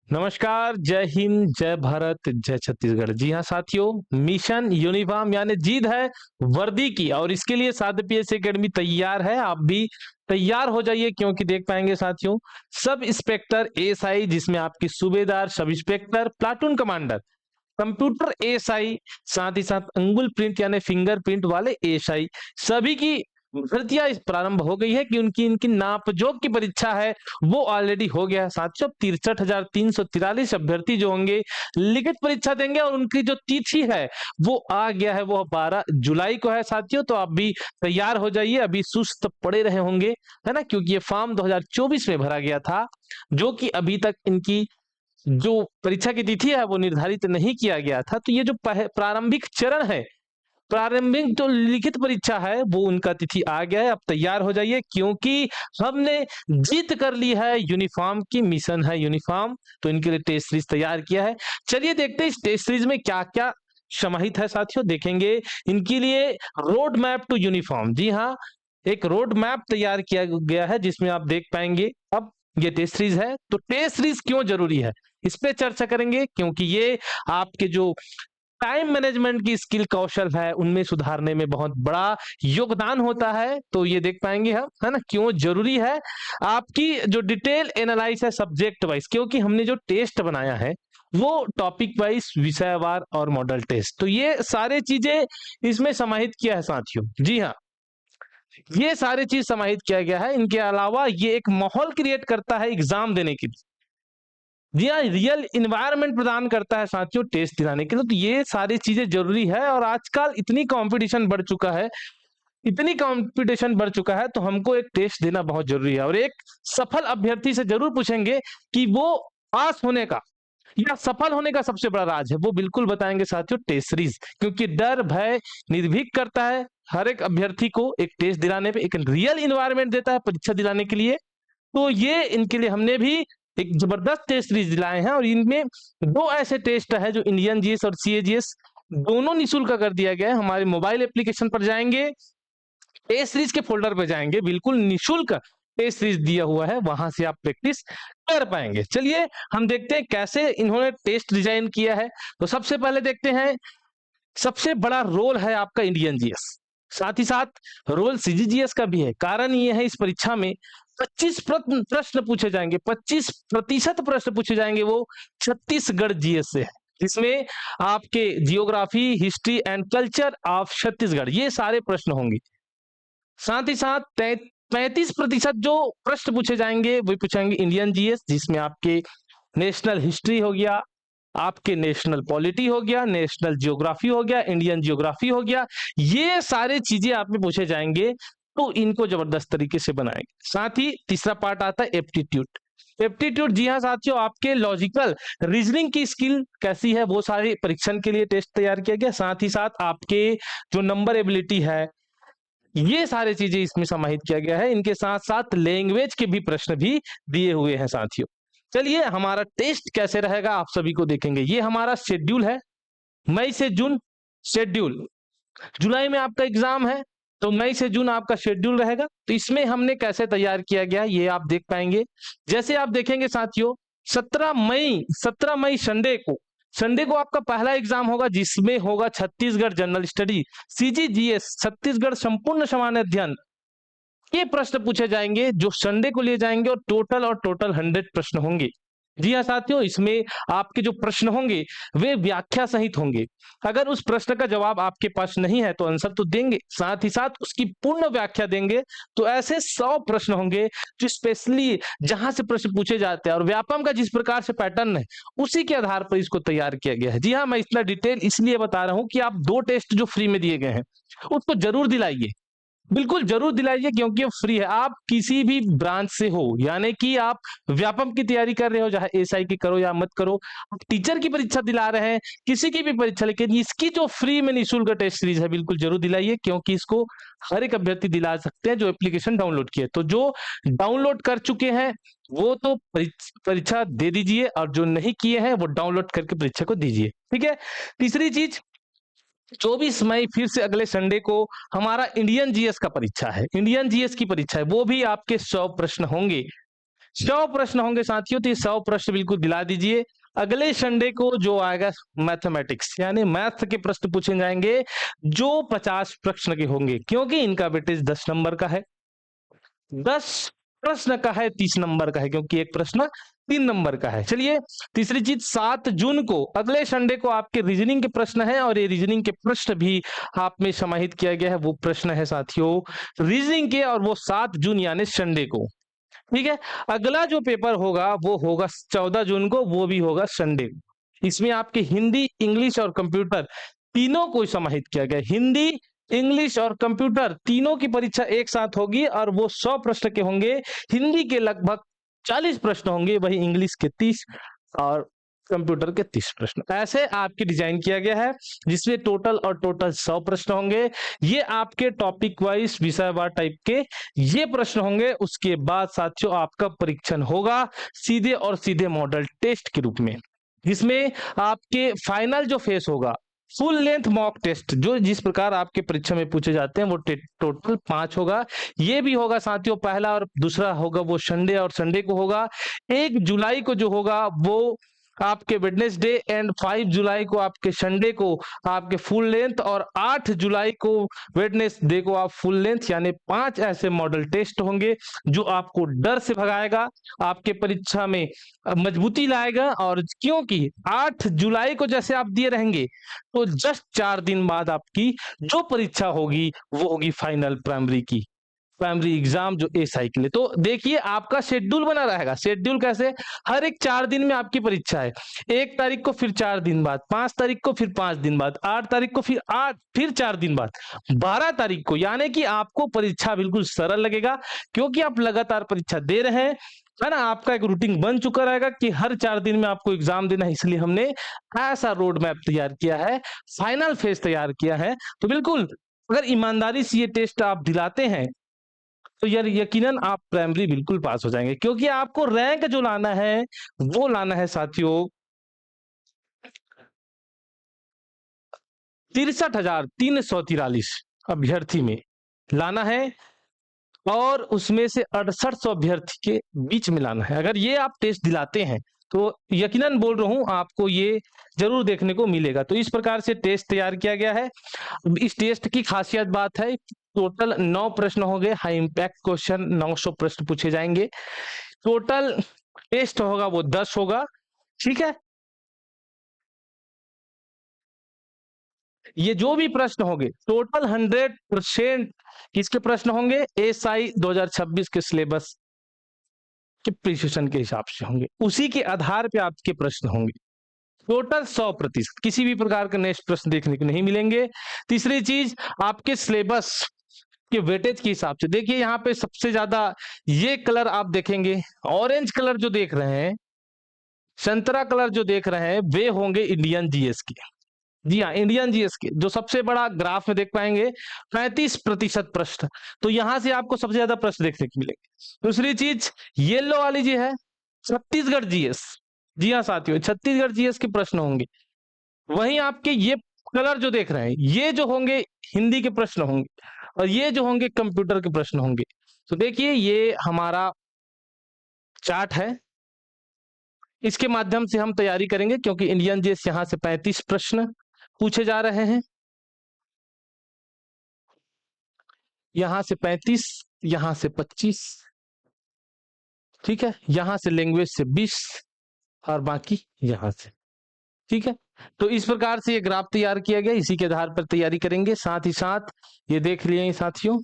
नमस्कार, जय हिंद, जय भारत, जय छत्तीसगढ़। जी हाँ साथियों, मिशन यूनिफॉर्म यानी जिद है वर्दी की और इसके लिए साध्य पीएस एकेडमी तैयार है। आप भी तैयार हो जाइए क्योंकि देख पाएंगे साथियों, सब इंस्पेक्टर एएसआई जिसमें आपकी सूबेदार, sub inspector, platoon commander, computer ASI, साथ ही साथ अंगुल प्रिंट यानी फिंगरप्रिंट वाले एएसआई, सभी की भर्तियां इस प्रारंभ हो गई है कि उनकी इनकी नापजोक की परीक्षा है वो ऑलरेडी हो गया है साथियों। 63,343 अभ्यर्थी जो होंगे लिखित परीक्षा देंगे और उनकी जो तिथि है वो आ गया है, वो 12 जुलाई को है साथियों। तो आप भी तैयार हो जाइए, अभी सुस्त पड़े रहे होंगे, है ना, क्योंकि ये फॉर्म 2024 में भरा गया था जो कि अभी तक इनकी जो परीक्षा की तिथि है वो निर्धारित नहीं किया गया था। तो ये जो प्रारंभिक चरण है, प्रारंभिक जो लिखित परीक्षा है वो उनका तिथि आ गया है। अब तैयार हो जाइए क्योंकि हमने जीत कर ली है यूनिफॉर्म की, मिशन है यूनिफॉर्म। तो इनके लिए टेस्ट सीरीज तैयार किया है। चलिए देखते हैं इस टेस्ट सीरीज में क्या क्या समाहित है साथियों। देखेंगे इनके लिए रोड मैप टू यूनिफॉर्म। जी हाँ, एक रोड मैप तैयार किया गया है जिसमें आप देख पाएंगे। अब ये टेस्ट सीरीज है तो टेस्ट सीरीज क्यों जरूरी है इस पे चर्चा करेंगे, क्योंकि ये आपके जो टाइम मैनेजमेंट की स्किल कौशल है उनमें सुधारने में बहुत बड़ा योगदान होता है। तो ये देख पाएंगे हम, है ना, क्यों जरूरी है। आपकी जो डिटेल एनालाइज है सब्जेक्ट वाइज, क्योंकि हमने जो टेस्ट बनाया है वो टॉपिक वाइज, विषयवार और मॉडल टेस्ट, तो ये सारे चीजें इसमें समाहित किया है साथियों। जी हाँ, ये सारी चीज समाहित किया गया है। इनके अलावा ये एक माहौल क्रिएट करता है एग्जाम देने के लिए। जी हाँ, रियल इन्वायरमेंट प्रदान करता है साथियों टेस्ट दिलाने के लिए। तो ये सारी चीजें जरूरी है और आजकल इतनी कंपटीशन बढ़ चुका है, इतनी कंपटीशन बढ़ चुका है, तो हमको एक टेस्ट देना बहुत जरूरी है। और एक सफल अभ्यर्थी से जरूर पूछेंगे कि वो पास होने का या सफल होने का सबसे बड़ा राज है, वो बिल्कुल बताएंगे साथियों टेस्ट सीरीज। क्योंकि डर भय निर्भीक करता है हर एक अभ्यर्थी को एक टेस्ट दिलाने पे, एक रियल इन्वायरमेंट देता है परीक्षा दिलाने के लिए। तो ये इनके लिए हमने भी एक जबरदस्त टेस्ट सीरीज दिलाए हैं और इनमें दो ऐसे टेस्ट है जो इंडियन जीएस और सीएजीएस दोनों निःशुल्क कर दिया गया है। हमारे मोबाइल एप्लीकेशन पर जाएंगे, टेस्ट सीरीज के फोल्डर पर जाएंगे, बिल्कुल निःशुल्क टेस्ट सीरीज दिया हुआ है, वहां से आप प्रैक्टिस कर पाएंगे। चलिए हम देखते हैं कैसे इन्होंने टेस्ट डिजाइन किया है। तो सबसे पहले देखते हैं, सबसे बड़ा रोल है आपका इंडियन जीएस, साथ ही साथ रोल सीजीजीएस का भी है। कारण ये है इस परीक्षा में 25 प्रश्न पूछे जाएंगे, 25% प्रश्न पूछे जाएंगे वो छत्तीसगढ़ जीएस से है, जिसमें आपके geography, history and culture of Chhattisgarh ये सारे प्रश्न होंगे। साथ ही साथ 35% जो प्रश्न पूछे जाएंगे वो पूछेंगे इंडियन जीएस, जिसमें आपके नेशनल हिस्ट्री हो गया, आपके नेशनल पॉलिटी हो गया, नेशनल ज्योग्राफी हो गया, इंडियन ज्योग्राफी हो गया, ये सारे चीजें आप में पूछे जाएंगे। तो इनको जबरदस्त तरीके से बनाएंगे। साथ ही तीसरा पार्ट आता है एप्टीट्यूड। एप्टीट्यूड, जी हाँ साथियों, आपके लॉजिकल रीजनिंग की स्किल कैसी है वो सारे परीक्षण के लिए टेस्ट तैयार किया गया। साथ ही साथ आपके जो नंबर एबिलिटी है, ये सारी चीजें इसमें समाहित किया गया है। इनके साथ साथ लैंग्वेज के भी प्रश्न भी दिए हुए हैं साथियों। चलिए हमारा टेस्ट कैसे रहेगा आप सभी को देखेंगे। ये हमारा शेड्यूल है, मई से जून शेड्यूल। जुलाई में आपका एग्जाम है तो मई से जून आपका शेड्यूल रहेगा। तो इसमें हमने कैसे तैयार किया गया ये आप देख पाएंगे। जैसे आप देखेंगे साथियों, 17 मई संडे को आपका पहला एग्जाम होगा, जिसमें होगा Chhattisgarh general study, CGGS, Chhattisgarh संपूर्ण सामान्य अध्ययन के प्रश्न पूछे जाएंगे जो संडे को लिए जाएंगे और टोटल 100 प्रश्न होंगे। जी हाँ साथियों, इसमें आपके जो प्रश्न होंगे वे व्याख्या सहित होंगे। अगर उस प्रश्न का जवाब आपके पास नहीं है तो आंसर तो देंगे, साथ ही साथ उसकी पूर्ण व्याख्या देंगे। तो ऐसे 100 प्रश्न होंगे जो स्पेशली जहां से प्रश्न पूछे जाते हैं और व्यापम का जिस प्रकार से पैटर्न है उसी के आधार पर इसको तैयार किया गया है। जी हाँ, मैं इतना डिटेल इसलिए बता रहा हूं कि आप दो टेस्ट जो फ्री में दिए गए हैं उसको जरूर दिलाइए, बिल्कुल जरूर दिलाइए, क्योंकि वो फ्री है। आप किसी भी ब्रांच से हो, यानी कि आप व्यापम की तैयारी कर रहे हो, चाहे एसआई की करो या मत करो, आप टीचर की परीक्षा दिला रहे हैं, किसी की भी परीक्षा, लेकिन इसकी जो फ्री में निःशुल्क टेस्ट सीरीज है बिल्कुल जरूर दिलाइए, क्योंकि इसको हर एक अभ्यर्थी दिला सकते हैं जो एप्लीकेशन डाउनलोड किए। तो जो डाउनलोड कर चुके हैं वो तो परीक्षा दे दीजिए और जो नहीं किए हैं वो डाउनलोड करके परीक्षा को दीजिए। ठीक है। तीसरी चीज, 24 मई फिर से अगले संडे को हमारा इंडियन जीएस का परीक्षा है। इंडियन जीएस की परीक्षा है, वो भी आपके 100 प्रश्न होंगे। 100 प्रश्न होंगे साथियों, तो ये 100 प्रश्न बिल्कुल दिला दीजिए। अगले संडे को जो आएगा मैथमेटिक्स यानी मैथ के प्रश्न पूछे जाएंगे जो 50 प्रश्न के होंगे, क्योंकि इनका वेटेज 10 नंबर का है। 10 प्रश्न का है, 30 नंबर का है, क्योंकि एक प्रश्न 3 नंबर का है। चलिए, तीसरी चीज 7 जून को अगले संडे को आपके रीजनिंग के प्रश्न है, और ये रीजनिंग के प्रश्न भी आप में समाहित किया गया है। वो प्रश्न है साथियों रीजनिंग के, और वो 7 जून यानी संडे को। ठीक है, अगला जो पेपर होगा वो होगा 14 जून को, वो भी होगा संडे को। इसमें आपके हिंदी, इंग्लिश और कंप्यूटर तीनों को समाहित किया गया। हिंदी, इंग्लिश और कंप्यूटर तीनों की परीक्षा एक साथ होगी, और वो 100 प्रश्न के होंगे। हिंदी के लगभग 40 प्रश्न होंगे, वही इंग्लिश के 30 और कंप्यूटर के 30 प्रश्न। ऐसे आपकी डिजाइन किया गया है, जिसमें टोटल 100 प्रश्न होंगे। ये आपके टॉपिक वाइज विषयवार टाइप के ये प्रश्न होंगे। उसके बाद साथियों आपका परीक्षण होगा सीधे और सीधे मॉडल टेस्ट के रूप में, जिसमें आपके फाइनल जो फेस होगा फुल लेंथ मॉक टेस्ट, जो जिस प्रकार आपके परीक्षा में पूछे जाते हैं, वो टोटल 5 होगा। ये भी होगा साथियों, पहला और दूसरा होगा वो संडे और संडे को होगा। 1 जुलाई को जो होगा वो आपके वेडनेसडे, एंड 5 जुलाई को आपके संडे को आपके फुल लेंथ, और 8 जुलाई को वेडनेसडे को आप फुल लेंथ, यानी 5 ऐसे मॉडल टेस्ट होंगे जो आपको डर से भगाएगा, आपके परीक्षा में मजबूती लाएगा। और क्योंकि 8 जुलाई को जैसे आप दिए रहेंगे, तो जस्ट 4 दिन बाद आपकी जो परीक्षा होगी वो होगी फाइनल प्राइमरी की, प्राइमरी एग्जाम जो एसआई के लिए। तो देखिए आपका शेड्यूल बना रहेगा। शेड्यूल कैसे? हर एक 4 दिन में आपकी परीक्षा है। 1 तारीख को फिर 4 दिन बाद, 5 तारीख को फिर 5 दिन बाद, 8 तारीख को फिर 4 दिन बाद, 12 तारीख को, यानी कि आपको परीक्षा बिल्कुल सरल लगेगा, क्योंकि आप लगातार परीक्षा दे रहे हैं, है ना। आपका एक रूटीन बन चुका रहेगा कि हर 4 दिन में आपको एग्जाम देना है, इसलिए हमने ऐसा रोड मैप तैयार किया है, फाइनल फेज तैयार किया है। तो बिल्कुल अगर ईमानदारी से ये टेस्ट आप दिलाते हैं, तो यार यकीनन आप प्राइमरी बिल्कुल पास हो जाएंगे, क्योंकि आपको रैंक जो लाना है वो लाना है साथियों 63,343 अभ्यर्थी में लाना है, और उसमें से 6800 अभ्यर्थी के बीच में लाना है। अगर ये आप टेस्ट दिलाते हैं तो यकीनन बोल रहा हूं आपको ये जरूर देखने को मिलेगा। तो इस प्रकार से टेस्ट तैयार किया गया है। इस टेस्ट की खासियत बात है, टोटल 9 प्रश्न होंगे, हाई इंपैक्ट क्वेश्चन 900 प्रश्न पूछे जाएंगे। टोटल टेस्ट होगा वो 10 होगा। ठीक है, ये जो भी प्रश्न होंगे टोटल 100% किसके प्रश्न होंगे? एसआई 2026 के सिलेबस के प्रिसिशन के हिसाब से होंगे, उसी के आधार पे आपके प्रश्न होंगे। टोटल 100%, किसी भी प्रकार का नेक्स्ट प्रश्न देखने को नहीं मिलेंगे। तीसरी चीज, आपके सिलेबस के वेटेज के हिसाब से देखिए, यहाँ पे सबसे ज्यादा ये कलर आप देखेंगे, ऑरेंज कलर जो देख रहे हैं, संतरा कलर जो देख रहे हैं, वे होंगे इंडियन जीएस के। जी हाँ, इंडियन जीएस के जो सबसे बड़ा ग्राफ में देख पाएंगे 35% प्रश्न, तो यहां से आपको सबसे ज्यादा प्रश्न देखने को मिलेंगे। दूसरी चीज, येलो वाली जी है छत्तीसगढ़ जीएस। जी हाँ साथियों, छत्तीसगढ़ जीएस के प्रश्न होंगे। वहीं आपके ये कलर जो देख रहे हैं, ये जो होंगे हिंदी के प्रश्न होंगे, और ये जो होंगे कंप्यूटर के प्रश्न होंगे। तो देखिए ये हमारा चार्ट है, इसके माध्यम से हम तैयारी करेंगे, क्योंकि इंडियन जीएस यहां से 35 प्रश्न पूछे जा रहे हैं, यहां से 35, यहां से 25, ठीक है, यहां से लैंग्वेज से 20, और बाकी यहां से। ठीक है, तो इस प्रकार से ये ग्राफ तैयार किया गया, इसी के आधार पर तैयारी करेंगे। साथ ही साथ ये देख लिए साथियों,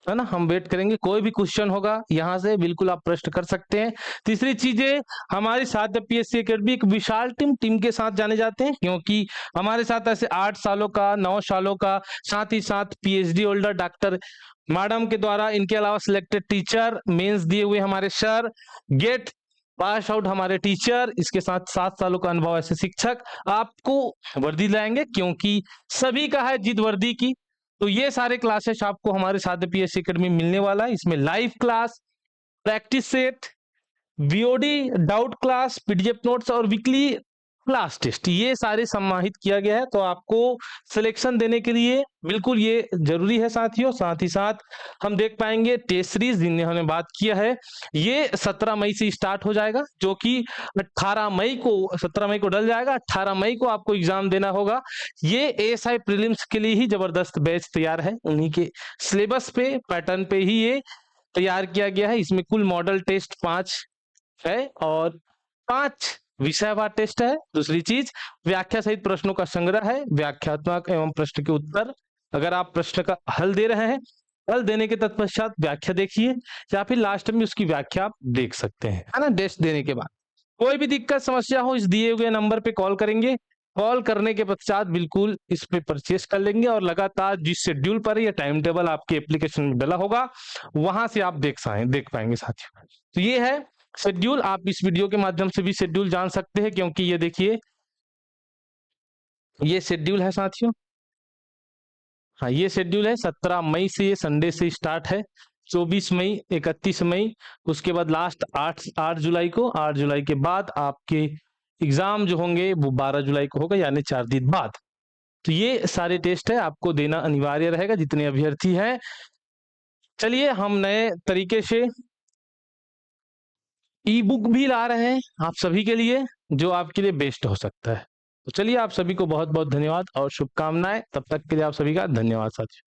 है ना, हम वेट करेंगे, कोई भी क्वेश्चन होगा यहाँ से बिल्कुल आप प्रश्न कर सकते हैं। तीसरी चीजें, हमारी साथ पीएससी एकेडमी एक विशाल टीम के साथ जाने जाते हैं, क्योंकि हमारे साथ ऐसे 8 सालों का, 9 सालों का, साथ ही साथ पीएचडी होल्डर डॉक्टर मैडम के द्वारा, इनके अलावा सिलेक्टेड टीचर, मेंस दिए हुए हमारे सर, गेट पास आउट हमारे टीचर, इसके साथ 7 सालों का अनुभव ऐसे शिक्षक आपको वर्दी लाएंगे, क्योंकि सभी का है जिद वर्दी की। तो ये सारे क्लासेस आपको हमारे साथ पीएससी एकेडमी मिलने वाला है। इसमें live class, practice set, VOD, doubt class, PDF notes और वीकली क्लास टेस्ट, ये सारे समाहित किया गया है। तो आपको सिलेक्शन देने के लिए बिल्कुल ये जरूरी है साथियों। साथ ही साथ हम देख पाएंगे टेस्ट सीरीज जिन्हें हमने बात किया है, ये 17 मई से स्टार्ट हो जाएगा, जो कि 18 मई को 17 मई को डल जाएगा। 18 मई को आपको एग्जाम देना होगा। ये एएसआई प्रीलिम्स के लिए ही जबरदस्त बैच तैयार है, उन्हीं के सिलेबस पे पैटर्न पे ही ये तैयार किया गया है। इसमें कुल मॉडल टेस्ट 5 है और 5 विषयवार टेस्ट है। दूसरी चीज, व्याख्या सहित प्रश्नों का संग्रह है, व्याख्यात्मक एवं प्रश्न के उत्तर। अगर आप प्रश्न का हल दे रहे हैं, हल देने के तत्पश्चात व्याख्या देखिए, या फिर लास्ट में उसकी व्याख्या आप देख सकते हैं, है ना। टेस्ट देने के बाद कोई भी दिक्कत समस्या हो, इस दिए हुए नंबर पे कॉल करेंगे। कॉल करने के पश्चात बिल्कुल इस पे परचेस कर लेंगे और लगातार जिस शेड्यूल पर या टाइम टेबल आपके एप्लीकेशन में डला होगा, वहां से आप देख पाएंगे साथियों। तो ये है शेड्यूल। आप इस वीडियो के माध्यम से भी शेड्यूल जान सकते हैं, क्योंकि ये देखिए ये शेड्यूल है साथियों। हाँ, ये शेड्यूल है। 17 मई से ये संडे से स्टार्ट है, 24 मई, 31 मई, उसके बाद लास्ट 8 जुलाई को। 8 जुलाई के बाद आपके एग्जाम जो होंगे वो 12 जुलाई को होगा, यानी 4 दिन बाद। तो ये सारे टेस्ट है, आपको देना अनिवार्य रहेगा जितने अभ्यर्थी हैं। चलिए, हम नए तरीके से ई बुक भी ला रहे हैं आप सभी के लिए, जो आपके लिए बेस्ट हो सकता है। तो चलिए, आप सभी को बहुत बहुत धन्यवाद और शुभकामनाएं। तब तक के लिए आप सभी का धन्यवाद साथियों।